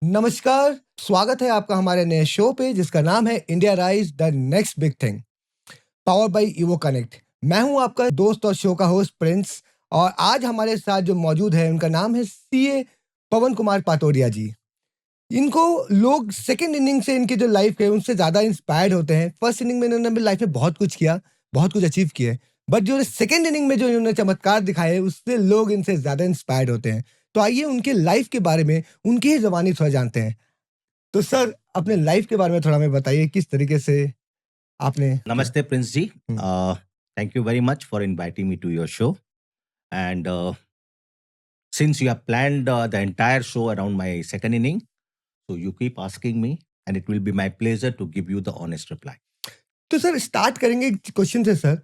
नमस्कार, स्वागत है आपका हमारे नए शो पे जिसका नाम है India rise the next big thing, power by Evo connect. मैं हूं आपका दोस्त और शो का होस्ट प्रिंस और आज हमारे साथ जो मौजूद है उनका नाम है सीए पवन कुमार पातोडिया जी। इनको लोग सेकंड इनिंग से इनकी जो लाइफ है उनसे ज़्यादा इंस्पायर्ड होते हैं। फर्स्ट इनिंग में इन्होंने अपनी लाइफ में बहुत कुछ किया, बहुत कुछ अचीव किया है। बट जो सेकंड इनिंग में जो इन्होंने चमत्कार दिखाए हैं उससे लोग इनसे ज़्यादा इंस्पायर्ड होते हैं। तो आइए उनके लाइफ के बारे में, उनकी ही ज़ुबानी थोड़ा जानते हैं। तो सर अपने लाइफ के बारे में थोड़ा हमें बताइए किस तरीके से आपने किया? Namaste, Prince ji. Hmm. Thank you very much for inviting me to your show. And since you have planned the entire show around my second inning, so you keep asking me, and it will be my pleasure to give you the honest reply. तो sir start करेंगे एक question से sir,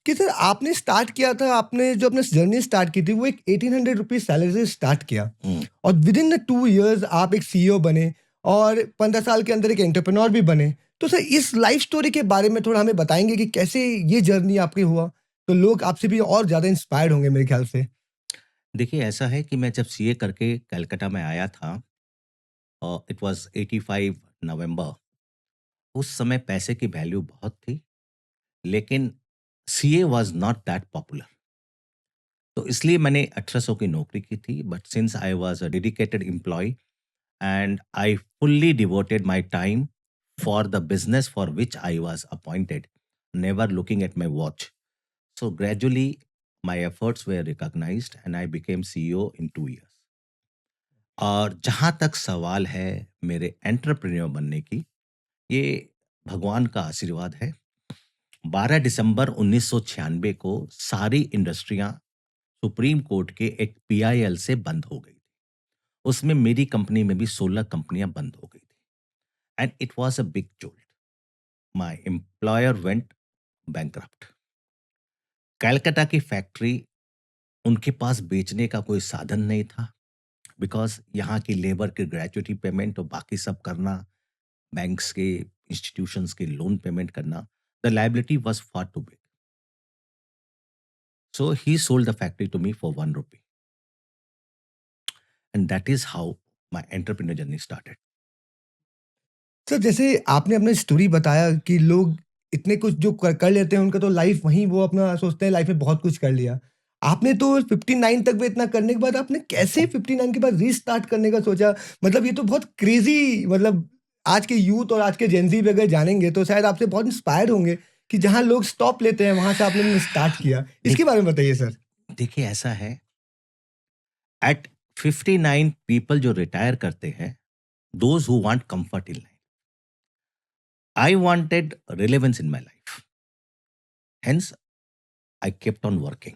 कि sir आपने start किया था, आपने जो अपनी जर्नी स्टार्ट की थी वो एक 1800 रुपीज़ सैलरी से स्टार्ट किया हम्म, और विदिन द 2 इयर्स आप एक सीईओ बने और 15 साल के अंदर एक एंटरप्रेन्योर भी बने। तो सर इस लाइफ स्टोरी के बारे में थोड़ा हमें बताएँगे कि कैसे ये जर्नी आपकी हुआ? तो लोग आपसे भी और ज़्यादा इंस्पायर्ड होंगे मेरे ख्याल से। देखिए ऐसा है कि मैं जब सीए करके कलकत्ता में आया था, इट वाज 85 नवंबर। उस समय पैसे की वैल्यू बहुत थी, लेकिन CA was not that popular. तो इसलिए मैंने 1800 की नौकरी की थी, but since I was a dedicated employee and I fully devoted my time for the business for which I was appointed, never looking at my watch. So gradually, my efforts were recognized and I became CEO in 2 years. और जहाँ तक सवाल है मेरे entrepreneur बनने की, ये भगवान का आशीर्वाद है। 12 दिसंबर 1996 को सारी इंडस्ट्रियां सुप्रीम कोर्ट के एक पीआईएल से बंद हो गई। उसमें मेरी कंपनी में भी 16 कंपनियां बंद हो गई थी। And it was a big jolt. My employer went bankrupt. Calcutta की फैक्ट्री, उनके पास बेचने का कोई साधन नहीं था, बिकॉज यहाँ की लेबर की ग्रेजुटी पेमेंट और बाकी सब करना, बैंक्स के इंस्टीट्यूशंस के लोन पेमेंट करना, the liability was far too big. So he sold the factory to me for 1 rupee, and that is how my entrepreneur journey started. Sir जैसे आपने अपना स्टोरी बताया कि लोग इतने कुछ जो कर लेते हैं उनका तो लाइफ वहीं वो अपना सोचते हैं लाइफ में बहुत कुछ कर लिया। आपने तो 59 तक भी इतना करने के बाद आपने कैसे 59 के बाद रीस्टार्ट करने का सोचा? मतलब ये तो बहुत क्रेज़ी, मतलब आज के यूथ और आज के जेन ज़ी भी अगर जानेंगे तो शायद आपसे बहुत इंस्पायर होंगे कि जहाँ लोग स्टॉप लेते हैं वहाँ से आपने स्टार्ट किया। इसके देख बारे में बताइए सर। देखिए ऐसा है, एट 59 पीपल जो रिटायर करते हैं, those who want comfort in life, I wanted relevance in my life. Hence, I kept on working.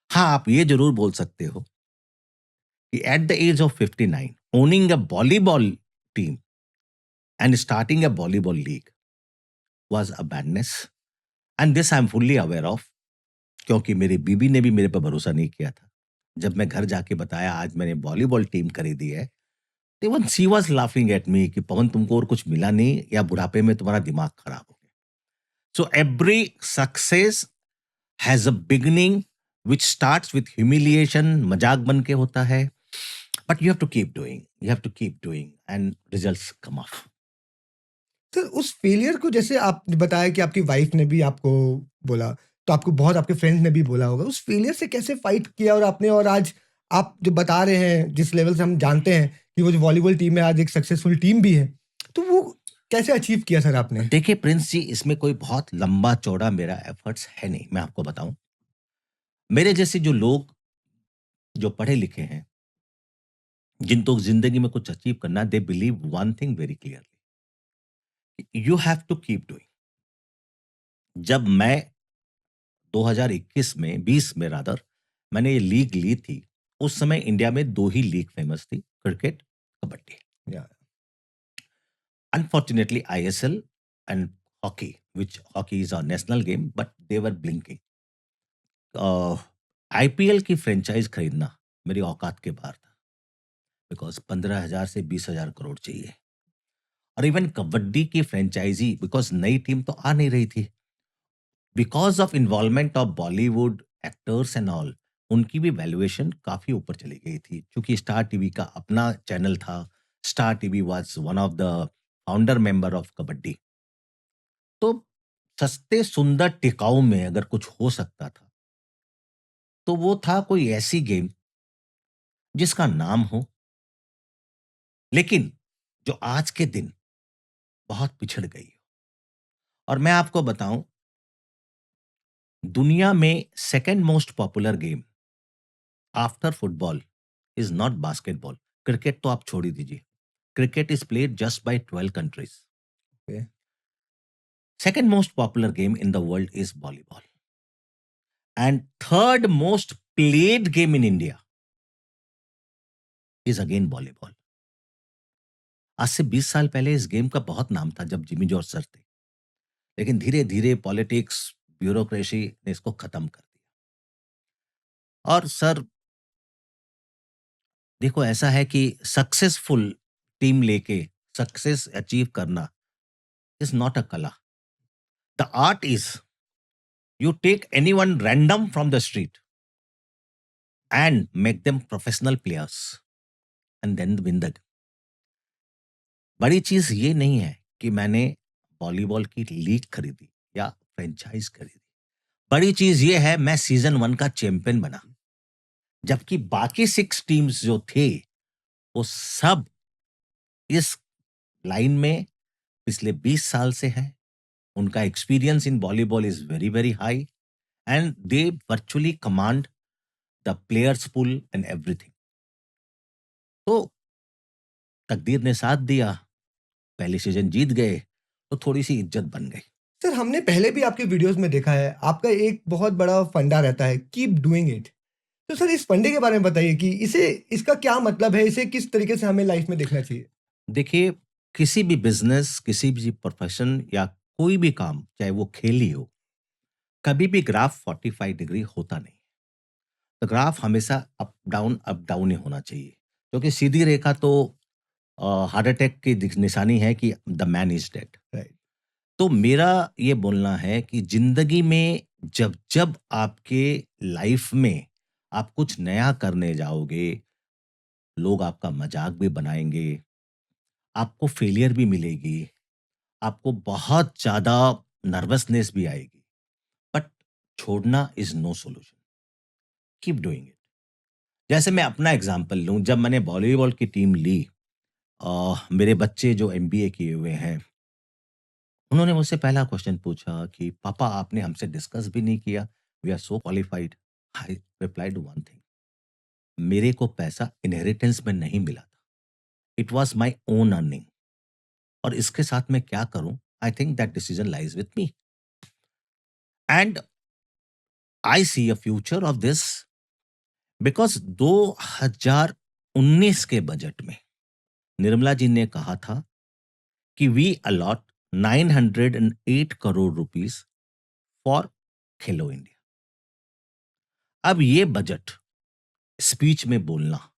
हाँ, आप ये जरूर बोल सकते हो कि at the age of 59, owning a volleyball team and starting a volleyball league was a badness, and this I am fully aware of, क्योंकि मेरी बीबी ने भी मेरे पर भरोसा नहीं किया था। जब मैं घर जाके बताया आज मैंने वॉलीबॉल टीम खरीदी है, even she was laughing at me कि पवन तुमको और कुछ मिला नहीं या बुढ़ापे में तुम्हारा दिमाग खराब हो गया। So every success has a beginning which starts with humiliation, मजाक बन के होता है, but you have to keep doing, you have to keep doing and results come off. तो उस फेलियर को जैसे आपने बताया कि आपकी वाइफ ने भी आपको बोला, तो आपको बहुत आपके फ्रेंड्स ने भी बोला होगा। उस फेलियर से कैसे फाइट किया और आपने और आज आप जो बता रहे हैं, जिस लेवल से हम जानते हैं कि वो जो वॉलीबॉल टीम है आज एक सक्सेसफुल टीम भी है। तो वो कैसे अचीव किया सर आपने? देखिए प्रिंस जी, इसमें कोई बहुत लंबा चौड़ा मेरा एफर्ट्स है नहीं। मैं आपको बताऊं, मेरे जैसे जो लोग जो पढ़े लिखे हैं, जिनको जिंदगी में कुछ अचीव करना, they believe one thing very clearly, you have to keep doing. जब मैं 2021 में 20 में रादर मैंने ये लीग ली थी, उस समय इंडिया में दो ही लीग फेमस थी, क्रिकेट, कबड्डी। या Unfortunately, ISL and hockey, which hockey is our national game, but they were blinking. IPL की फ्रेंचाइज खरीदना मेरी औकात के बाहर था, बिकॉज 15,000 से 20,000 करोड़ चाहिए। और इवन कबड्डी की फ्रेंचाइजी, बिकॉज नई टीम तो आ नहीं रही थी, because of involvement of Bollywood actors and all, उनकी भी वैल्यूएशन काफी ऊपर चली गई थी, क्योंकि स्टार टीवी का अपना चैनल था, Star TV was one of the founder member of kabaddi. तो सस्ते सुंदर टिकाऊ में अगर कुछ हो सकता था तो वो था कोई ऐसी गेम जिसका नाम हो, लेकिन जो आज के दिन बहुत पिछड़ गई हो। और मैं आपको बताऊं, दुनिया में second most popular game after football is not basketball. Cricket तो आप छोड़ ही दीजिए, cricket is played just by 12 countries. Okay. Second most popular game in the world is volleyball. And third most played game in India is again volleyball. आज से 20 साल पहले इस game का बहुत नाम था जब जिमी जॉर्ज सर थे, लेकिन धीरे धीरे पॉलिटिक्स, ब्यूरोक्रेसी ने इसको खत्म कर दिया। और सर देखो, ऐसा है कि सक्सेसफुल टीम लेके सक्सेस अचीव करना इज नॉट अ कला। The art is you take anyone random from the street and make them professional players and then win the game. बड़ी चीज ये नहीं है कि मैंने वॉलीबॉल की लीग खरीदी या फ्रेंचाइज खरीदी। बड़ी चीज ये है मैं सीजन 1 का चैंपियन बना, जबकि बाकी 6 टीम्स जो थे वो सब इस लाइन में पिछले 20 साल से हैं। उनका experience in volleyball is very very high and they virtually command the players pool and everything. तो तकदीर ने साथ दिया, पहली सीजन जीत गए तो थोड़ी सी इज्जत बन गई। सर, हमने पहले भी आपके वीडियोस में देखा है, आपका एक बहुत बड़ा फंडा रहता है, कीप डूइंग इट। तो सर, इस फंडे के बारे में बताइए कि इसका क्या मतलब है, इसे किस तरीके से हमें लाइफ में देखना चाहिए? देखिए, किसी भी बिजनेस, किसी भी प्रोफेशन या कोई भी काम, चाहे वो खेल ही हो, कभी भी ग्राफ 45 डिग्री होता नहीं। तो ग्राफ हमेशा अप डाउन ही होना चाहिए, क्योंकि सीधी रेखा तो हार्ट अटैक की निशानी है कि the man is dead. Right. तो मेरा ये बोलना है कि जिंदगी में जब जब आपके लाइफ में आप कुछ नया करने जाओगे, लोग आपका मजाक भी बनाएंगे, आपको फेलियर भी मिलेगी, आपको बहुत ज्यादा नर्वसनेस भी आएगी, बट छोड़ना is no solution. Keep doing it. जैसे मैं अपना एग्जांपल लूं, जब मैंने वॉलीबॉल की टीम ली, मेरे बच्चे जो एमबीए किए हुए हैं, उन्होंने मुझसे पहला क्वेश्चन पूछा कि पापा आपने हमसे डिस्कस भी नहीं किया, we are so qualified. I replied one thing, मेरे को पैसा इनहेरिटेंस में नहीं मिला था, it was my own earning. और इसके साथ मैं क्या करूं, I think that decision lies with me and I see a future of this, because 2019 के बजट में निर्मला जी ने कहा था कि we allot 908 crore rupees for Khelo India. अब ये बजट स्पीच में बोलना,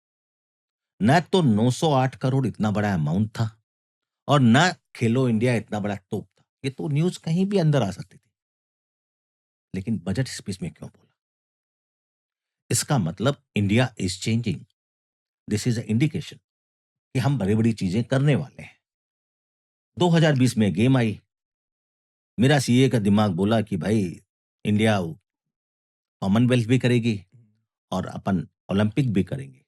न तो 908 करोड़ इतना बड़ा अमाउंट था और न खेलो इंडिया इतना बड़ा तोप था, ये तो न्यूज कहीं भी अंदर आ सकती थी, लेकिन बजट स्पीच में क्यों बोला? इसका मतलब India is changing, this is a indication कि हम बड़ी बड़ी चीजें करने वाले हैं। 2020 में गेम आई, मेरा सीए का दिमाग बोला कि भाई इंडिया कॉमनवेल्थ भी करेगी और अपन ओलंपिक भी करेंगे।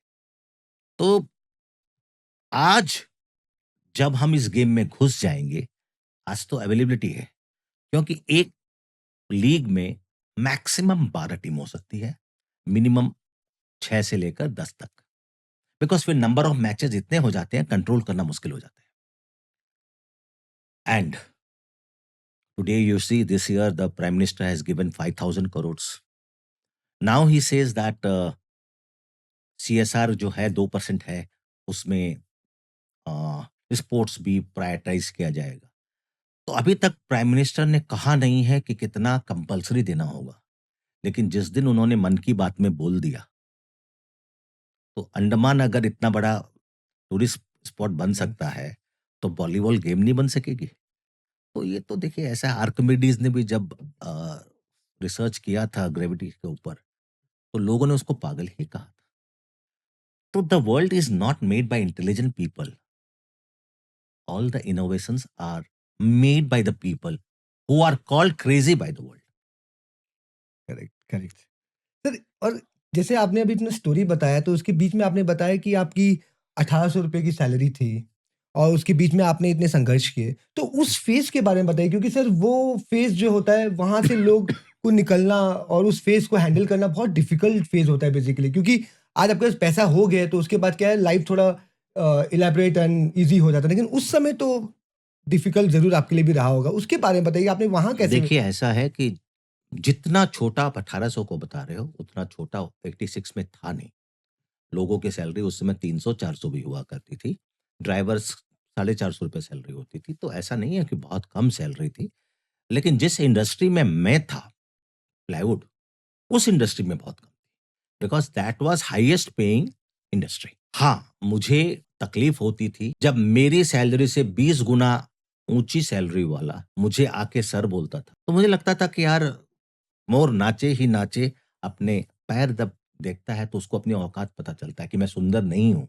तो आज जब हम इस गेम में घुस जाएंगे, आज तो अवेलेबिलिटी है, क्योंकि एक लीग में मैक्सिमम 12 टीम हो सकती है, मिनिमम 6 से लेकर 10 तक, बिकॉज फिर नंबर ऑफ मैचेस इतने हो जाते हैं, कंट्रोल करना मुश्किल हो जाता है। And today you see this year the prime minister has given 5,000 crore. Now he says that CSR जो है 2% है, उसमें स्पोर्ट्स भी प्रायोरिटाइज किया जाएगा। तो अभी तक प्राइम मिनिस्टर ने कहा नहीं है कि कितना कंपलसरी देना होगा, लेकिन जिस दिन उन्होंने मन की बात में बोल दिया, तो अंडमान अगर इतना बड़ा टूरिस्ट स्पॉट बन सकता है, तो वॉलीबॉल गेम नहीं बन सकेगी? तो ये तो देखिए, ऐसा आर्किमिडीज ने भी जब रिसर्च किया था ग्रेविटी के ऊपर, तो लोगों ने उसको पागल ही कहा था। तो the world is not made by intelligent people, all the innovations are made by the people who are called crazy by the world. Correct, correct. Sir, और जैसे आपने अभी अपना स्टोरी बताया, तो उसके बीच में आपने बताया कि आपकी 1800 रुपए की सैलरी थी और उसके बीच में आपने इतने संघर्ष किए। तो उस फ़ेज़ के बारे में बताइए, क्योंकि सर वो फ़ेज़ जो होता है, वहाँ से लोग को निकलना और उस फ़ेज़ को हैंडल करना बहुत डिफ़िकल्ट फ़ेज़ होता है बेसिकली, क्योंकि आज आपके पास पैसा हो गया है, तो उसके बाद क्या है, लाइफ़ थोड़ा इलैबोरेट एंड ईज़ी हो जाता है। लेकिन उस समय तो डिफ़िकल्ट ज़रूर आपके लिए भी रहा होगा। उसके बारे में बताइए, आपने वहाँ कैसे। देखिए ऐसा है कि जितना छोटा आप 1800 को बता रहे हो, उतना छोटा 86 में था नहीं। लोगों की सैलरी उस समय 300-400 भी हुआ करती थी। ड्राइवर्स 450 रुपए सैलरी होती थी, तो ऐसा नहीं है कि बहुत कम सैलरी थी। लेकिन जिस इंडस्ट्री में मैं था, प्लाईवुड, उस इंडस्ट्री में बहुत कम थी, because that was highest paying industry. हाँ, मुझे तकलीफ होती थी जब मेरी सैलरी से 20 गुना ऊँची सैलरी वाला मुझे आके सर बोलता था। तो मुझे लगता था कि यार मोर नाचे ही नाचे, अपने पैर जब देखता है तो उसको अपनी औकात पता चलता है कि मैं सुंदर नहीं हूँ।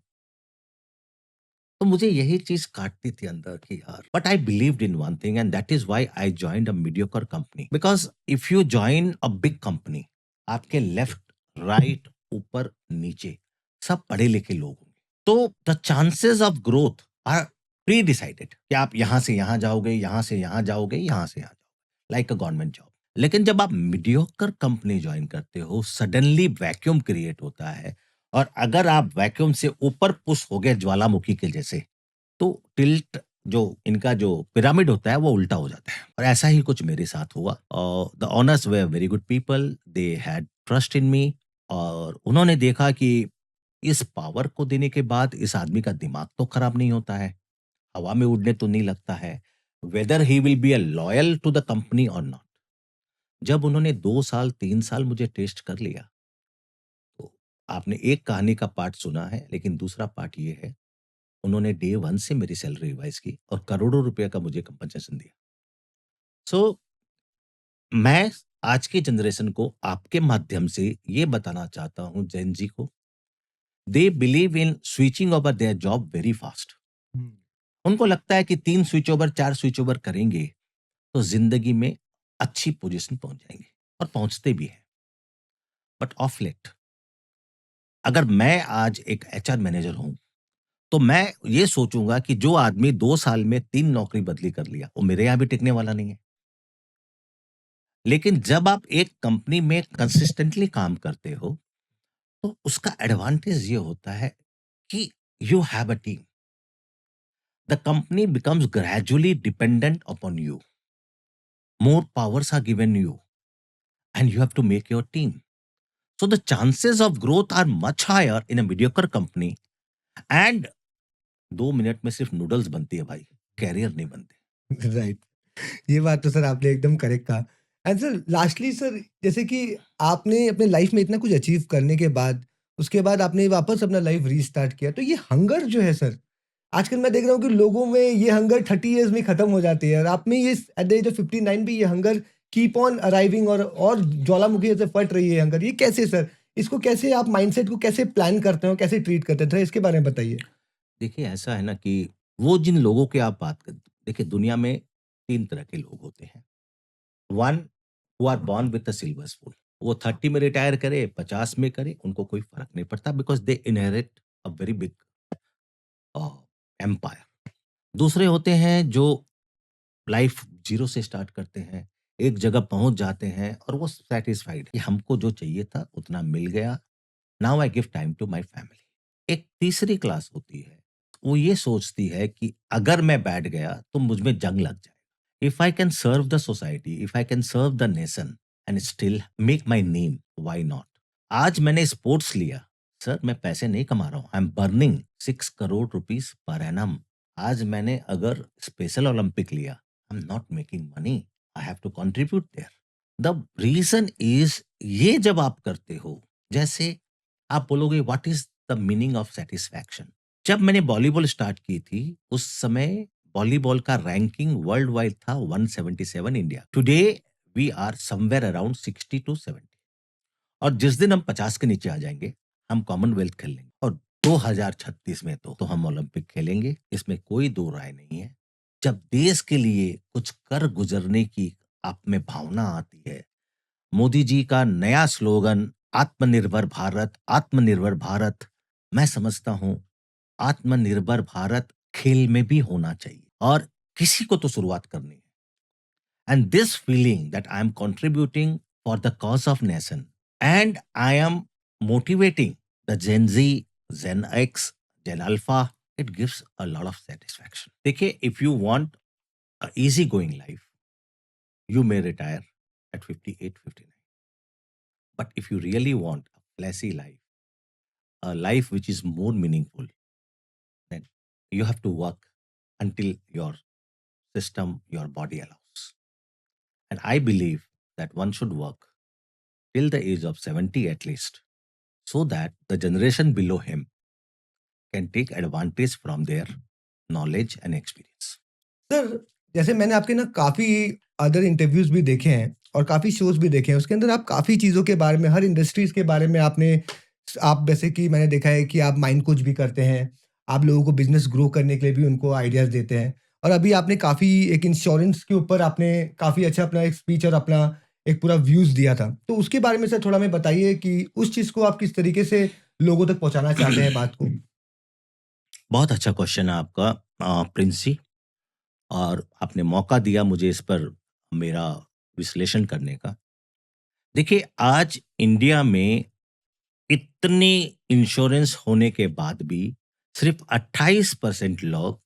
तो मुझे यही चीज़ काटती थी अंदर कि यार, but I believed in one thing and that is why I joined a mediocre company, because if you join a big company, आपके लेफ्ट, राइट, ऊपर, नीचे सब पढ़े-लिखे लोग होंगे। तो the chances of growth are pre decided कि आप यहाँ से यहाँ जाओगे, यहाँ से यहाँ जाओगे, यहाँ से यहाँ जाओगे, लाइक अ गवर्नमेंट जॉब। लेकिन जब आप मीडियोकर कंपनी जॉइन करते हो, सडनली वैक्यूम क्रिएट होता है और अगर आप वैक्यूम से ऊपर पुश हो गए ज्वालामुखी के जैसे, तो टिल्ट जो इनका जो पिरामिड होता है वो उल्टा हो जाता है और ऐसा ही कुछ मेरे साथ हुआ। और the owners were very good people, they had trust in me और उन्होंने देखा कि इस पावर को देने के बाद इस आदमी का दिमाग तो खराब नहीं होता है, हवा में उड़ने तो नहीं लगता है, whether he will be a loyal to the company और नॉट। जब उन्होंने 2 साल 3 साल मुझे टेस्ट कर लिया, तो आपने एक कहानी का पार्ट सुना है, लेकिन दूसरा पार्ट ये है, उन्होंने डे 1 से मेरी सैलरी रिवाइज़ की और करोड़ों रुपए का मुझे कंपनसेशन दिया। सो मैं आज की जनरेशन को आपके माध्यम से ये बताना चाहता हूँ जेन ज़ी को, they believe in switching over their job very fast. हुँ, उनको लगता है कि 3 स्विच ओवर, 4 स्विच ओवर करेंगे, तो ज़िंदगी में अच्छी पोज़ीशन पहुँच जाएँगे और पहुँचते भी हैं। बट ऑफ लेट, अगर मैं आज एक एचआर मैनेजर हूँ, तो मैं ये सोचूँगा कि जो आदमी 2 साल में 3 नौकरी बदली कर लिया, वो मेरे यहाँ भी टिकने वाला नहीं है। लेकिन जब आप एक कंपनी में कंसिस्टेंटली काम करते हो, तो उसका एडवांटेज ये होता है कि you have a team. The company becomes gradually dependent upon you. More powers are given you and you have to make your team. So the chances of growth are much higher in a mediocre company and 2 minute में सिर्फ noodles बनती है भाई, career नहीं बनते। Right. ये बात तो सर आपने एकदम करेक्ट कहा। एंड सर लास्टली सर, जैसे कि आपने अपने लाइफ में इतना कुछ अचीव करने के बाद, उसके बाद आपने वापस अपना लाइफ रीस्टार्ट किया, तो ये हंगर जो है सर, आजकल मैं देख रहा हूँ कि लोगों में ये हंगर 30 इयर्स में खत्म हो जाती है और आप में ये एट द एज ऑफ 59 भी ये हंगर कीप ऑन अराइविंग और ज्वालामुखी जैसे फट रही है हंगर, ये कैसे सर? इसको कैसे आप माइंडसेट को कैसे प्लान करते हो, कैसे ट्रीट करते हैं? थोड़ा इसके बारे में बताइए। देखिए ऐसा है ना कि वो जिन लोगों की आप बात कर, देखिए दुनिया में 3 तरह के लोग होते हैं। One who are born with a silver spoon, वो 30 में रिटायर करे, 50 में करे, उनको कोई फ़र्क नहीं पड़ता because they inherit a very big a, empire. दूसरे होते हैं जो लाइफ ज़ीरो से स्टार्ट करते हैं, एक जगह पहुँच जाते हैं और वो सैटिस्फाइड कि हमको जो चाहिए था उतना मिल गया, now I give time to my family. एक तीसरी क्लास होती है, वो ये सोचती है कि अगर मैं बैठ गया तो मुझ में जंग लग जाएगा। If I can serve the society, if I can serve the nation and still make my name, why not? आज मैंने स्पोर्ट्स लिया, सर मैं पैसे नहीं कमा रहा हूँ, I am burning 6 crore rupees per annum. आज मैंने अगर स्पेशल ओलंपिक लिया, I am not making money, I have to contribute there. The reason is, ये जब आप करते हो, जैसे आप बोलोगे what is the meaning of satisfaction? जब मैंने वॉलीबॉल स्टार्ट की थी, उस समय वॉलीबॉल का रैंकिंग वर्ल्ड वाइड था 177 India. Today we are somewhere around 60 to 70 और जिस दिन हम 50 के नीचे आ जाएंगे, हम कॉमनवेल्थ खेल लेंगे और 2036 में तो हम ओलंपिक खेलेंगे, इसमें कोई दो राय नहीं है। जब देश के लिए कुछ कर गुजरने की आप में भावना आती है, मोदी जी का नया स्लोगन आत्मनिर्भर भारत, मैं समझता हूं आत्मनिर्भर भारत खेल में भी होना चाहिए और किसी को तो शुरुआत करनी है। And this feeling that I am contributing for the cause of nation and I am motivating the Gen Z, Gen X, Gen Alpha, it gives a lot of satisfaction. देखिए, if you want a easy going life, you may retire at 58, 59. But if you really want a flashy life, a life which is more meaningful, then you have to work until your system, your body allows. And I believe that one should work till the age of 70 at least, so that the generation below him can take advantage from their knowledge and experience. Sir, जैसे मैंने आपके ना काफ़ी other interviews भी देखे हैं और काफ़ी शोज़ भी देखे हैं, उसके अंदर आप काफ़ी चीज़ों के बारे में, हर इंडस्ट्रीज़ के बारे में आप जैसे कि मैंने देखा है कि आप माइंड कोच भी करते हैं, आप लोगों को बिज़नेस ग्रो करने के लिए भी उनको आइडियाज़ देते हैं और अभी आपने काफ़ी एक इंश्योरेंस के ऊपर आपने काफ़ी अच्छा अपना एक स्पीच और अपना एक पूरा व्यूज़ दिया था। तो उसके बारे में सर थोड़ा हमें बताइए कि उस चीज़ को आप किस तरीके से लोगों तक पहुँचाना चाहते हैं बात को? बहुत अच्छा क्वेश्चन है आपका प्रिंस जी, और आपने मौका दिया मुझे इस पर मेरा विश्लेषण करने का। देखिए, आज इंडिया में इतनी इंश्योरेंस होने के बाद भी सिर्फ 28% लोग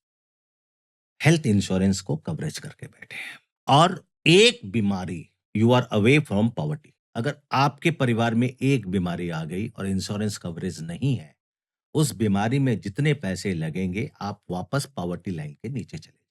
हेल्थ इंश्योरेंस को कवरेज करके बैठे हैं। और एक बीमारी, you are away from poverty, अगर आपके परिवार में एक बीमारी आ गई और इंश्योरेंस कवरेज नहीं है, उस बीमारी में जितने पैसे लगेंगे आप वापस पॉवर्टी लाइन के नीचे चले जाओगे।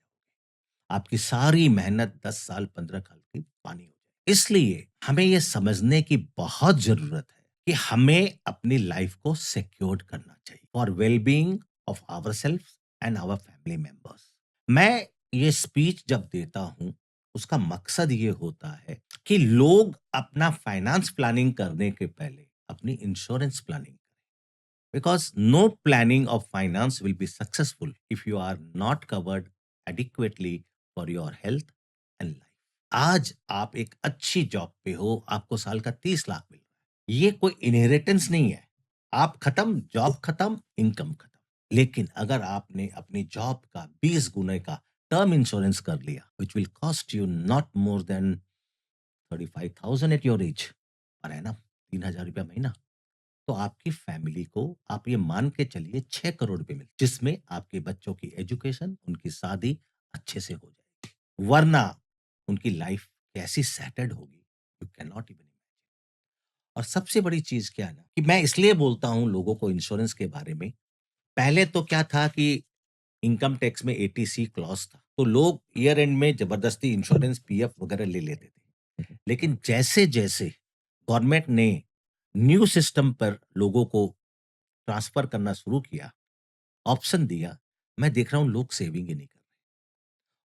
आपकी सारी मेहनत 10 साल 15 साल की पानी हो जाए। इसलिए हमें यह समझने की बहुत जरूरत है कि हमें अपनी लाइफ को सिक्योर करना चाहिए for wellbeing of our self and our family members. मैं ये स्पीच जब देता हूं, उसका मकसद ये होता है कि लोग अपना फाइनेंस प्लानिंग करने के पहले अपनी insurance planning, because no planning of finance will be successful if you are not covered adequately for your health and life. आज आप एक अच्छी जॉब पे हो, आपको साल का 30 लाख मिल रहा है, ये कोई इनहेरिटेंस नहीं है। आप खत्म, जॉब खत्म, इनकम खत्म। लेकिन अगर आपने अपनी जॉब का 20 गुने का टर्म इंश्योरेंस कर लिया, which will cost you not more than 35,000 at your age per annum, 3,000 रुपया महीना, तो आपकी फैमिली को आप ये मान के चलिए 6 करोड़ रुपए मिल, जिसमें आपके बच्चों की एजुकेशन, उनकी शादी अच्छे से हो जाएगी। वरना उनकी लाइफ कैसी सेटल्ड होगी, यू कैन नॉट इवन। और सबसे बड़ी चीज क्या है ना, कि मैं इसलिए बोलता हूं लोगों को इंश्योरेंस के बारे में। पहले तो क्या था कि इनकम टैक्स में एटीसी क्लॉज था, तो लोग ईयर एंड में जबरदस्ती इंश्योरेंस, पीएफ वगैरह ले लेते थे। लेकिन जैसे जैसे गवर्नमेंट ने न्यू सिस्टम पर लोगों को ट्रांसफर करना शुरू किया, ऑप्शन दिया, मैं देख रहा हूं लोग सेविंग ही नहीं कर रहे।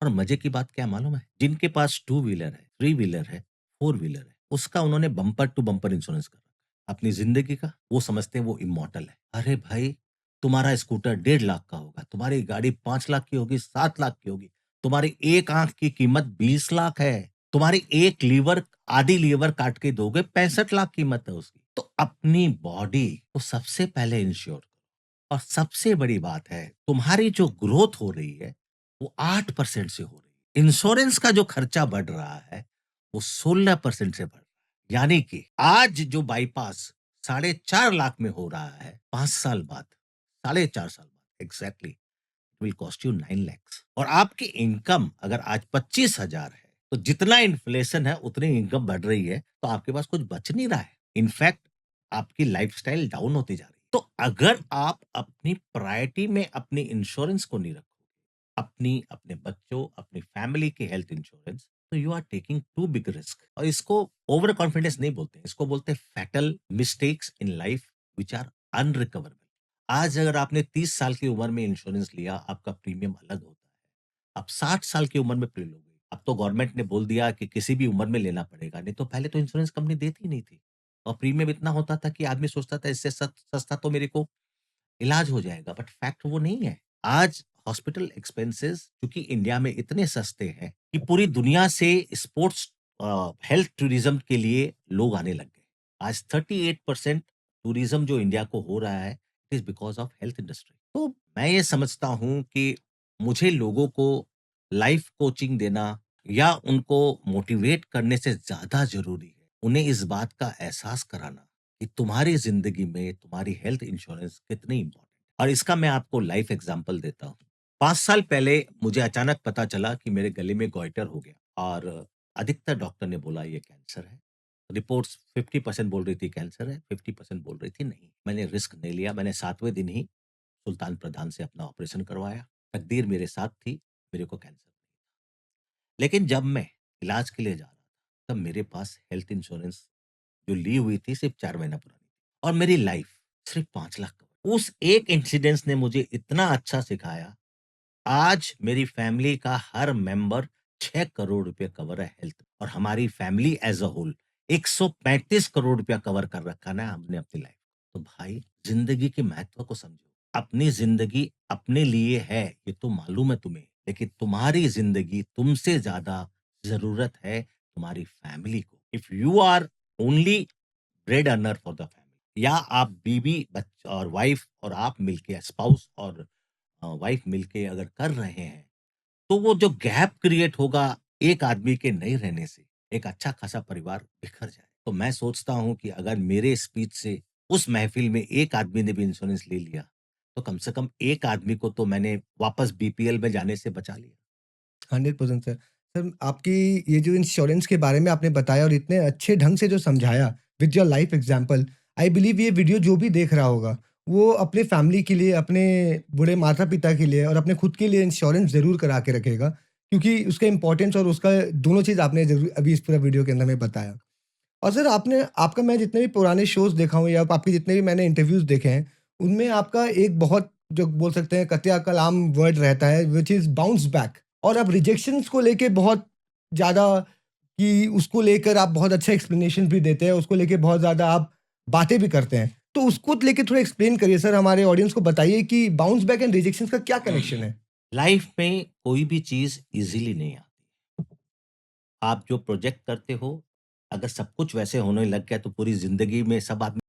और मजे की बात क्या मालूम है, जिनके पास टू व्हीलर है, थ्री व्हीलर है, फोर व्हीलर है, उसका उन्होंने बम्पर टू बम्पर इंश्योरेंस कर रखा है अपनी जिंदगी का। वो समझते हैं वो इमोर्टल है। अरे भाई, तुम्हारा स्कूटर 1.5 लाख का होगा, तुम्हारी गाड़ी 5 लाख की होगी, 7 लाख की होगी, तुम्हारी एक आंख की कीमत 20 लाख है, तुम्हारी एक लीवर, आधी लीवर काट के दोगे, 65 लाख कीमत है उसकी। तो अपनी बॉडी को सबसे पहले इंश्योर। और सबसे बड़ी बात है, तुम्हारी जो ग्रोथ हो रही है वो 8% से हो रही है। इंश्योरेंस का जो खर्चा बढ़ रहा है वो 16% से बढ़ रहा है। यानी कि आज जो बाईपास 4.5 लाख में हो रहा है, 5 साल बाद, 4.5 साल बाद exactly will cost you 9 lakhs। और आपकी इनकम अगर आज 25,000 है, तो जितना इन्फ्लेशन है उतनी इनकम बढ़ रही है, तो आपके पास कुछ बच नहीं रहा है। इनफैक्ट आपकी लाइफस्टाइल डाउन होती जा रही है। तो अगर आप अपनी प्रायोरिटी में अपनी इंश्योरेंस को नहीं रखोगे, अपनी, अपने बच्चों, अपनी फैमिली की हेल्थ इंश्योरेंस, तो you are taking too big risk. और इसको ओवर कॉन्फिडेंस नहीं बोलते, इसको बोलते हैं fatal mistakes in life which are unrecoverable. आज अगर आपने 30 साल की उम्र में इंश्योरेंस लिया, आपका प्रीमियम अलग होता है। आप 60 साल की उम्र में प्रीमियम लोगे। अब तो गवर्नमेंट ने बोल दिया कि किसी भी उम्र में लेना पड़ेगा, नहीं तो पहले तो इंश्योरेंस कंपनी देती ही नहीं थी। और प्रीमियम इतना होता था कि आदमी सोचता था इससे सस्ता तो मेरे को इलाज हो जाएगा, बट फैक्ट वो नहीं है। आज हॉस्पिटल एक्सपेंसेस क्योंकि इंडिया में इतने सस्ते हैं कि पूरी दुनिया से स्पोर्ट्स हेल्थ टूरिज्म के लिए लोग आने लग गए। आज 38% टूरिज्म जो इंडिया को हो रहा है, it is because of health industry. तो मैं ये समझता हूँ कि मुझे लोगों को लाइफ कोचिंग देना या उनको मोटिवेट करने से ज़्यादा ज़रूरी है, उन्हें इस बात का एहसास कराना कि तुम्हारी ज़िंदगी में तुम्हारी हेल्थ इंश्योरेंस कितनी इम्पोर्टेंट है। और इसका मैं आपको लाइफ एग्ज़ाम्पल देता हूँ। 5 साल पहले मुझे अचानक पता चला कि मेरे गले में गॉइटर हो गया और अधिकतर डॉक्टर ने बोला ये कैंसर है। रिपोर्ट्स 50% बोल रही थी कैंसर है, 50% बोल रही थी नहीं। मैंने रिस्क नहीं लिया, मैंने 7वें दिन ही सुल्तान प्रधान से अपना ऑपरेशन करवाया। तकदीर मेरे साथ थी, मेरे को कैंसर नहीं था। लेकिन जब मैं इलाज के लिए जा रहा था, तब मेरे पास हेल्थ इंश्योरेंस जो ली हुई थी सिर्फ 4 महीना पुरानी थी और मेरी लाइफ सिर्फ 5 लाख कवर। उस एक इंसिडेंस ने मुझे इतना अच्छा सिखाया, आज मेरी फैमिली का हर मेंबर 6 करोड़ रुपए कवर है हेल्थ और हमारी family as a whole 135 crore रुपया कवर कर रखा ना हमने अपनी लाइफ। तो भाई ज़िंदगी के महत्व को समझो। अपनी ज़िंदगी अपने लिए है, ये तो मालूम है तुम्हें, लेकिन तुम्हारी ज़िंदगी तुमसे ज़्यादा ज़रूरत है तुम्हारी फैमिली को। If you are only bread earner for the family या आप बीवी बच्चा और वाइफ और आप मिलके स्पाउस और वाइफ मिलके अगर कर रहे हैं, तो वो जो गैप क्रिएट होगा एक आदमी के नहीं रहने से, एक अच्छा खासा परिवार बिखर जाए। तो मैं सोचता हूँ कि अगर मेरे स्पीच से उस महफ़िल में एक आदमी ने भी इंश्योरेंस ले लिया, तो कम से कम एक आदमी को तो मैंने वापस बीपीएल में जाने से बचा लिया। 100% सर। सर, आपकी ये जो इंश्योरेंस के बारे में आपने बताया और इतने अच्छे ढंग से जो समझाया with your life example, I believe ये वीडियो जो भी देख रहा होगा, वो अपने फैमिली के लिए, अपने बूढ़े माता-पिता के लिए और अपने खुद के लिए इंश्योरेंस ज़रूर करा के रखेगा, क्योंकि उसका इम्पोर्टेंस और उसका दोनों चीज़ आपने ज़रूर अभी इस पूरा वीडियो के अंदर में बताया। और सर, आपने आपका मैं जितने भी पुराने शोज़ देखा हूँ या आपके जितने भी मैंने इंटरव्यूज़ देखे हैं, उनमें आपका एक बहुत जो बोल सकते हैं कतिया कलाम वर्ड रहता है व्हिच इज़ बाउंस बैक, और आप रिजेक्शंस को लेके बहुत ज़्यादा कि उसको लेकर आप बहुत अच्छा एक्सप्लेनेशन भी देते हैं, उसको लेके बहुत ज़्यादा आप बातें भी करते हैं। तो उसको लेके थोड़ा एक्सप्लेन करिए सर, हमारे ऑडियंस को बताइए कि बाउंस बैक एंड रिजेक्शंस का क्या कनेक्शन है? लाइफ़ में कोई भी चीज़ ईज़िली नहीं आती। आप जो प्रोजेक्ट करते हो, अगर सब कुछ वैसे होने लग गया तो पूरी ज़िंदगी में सब आदमी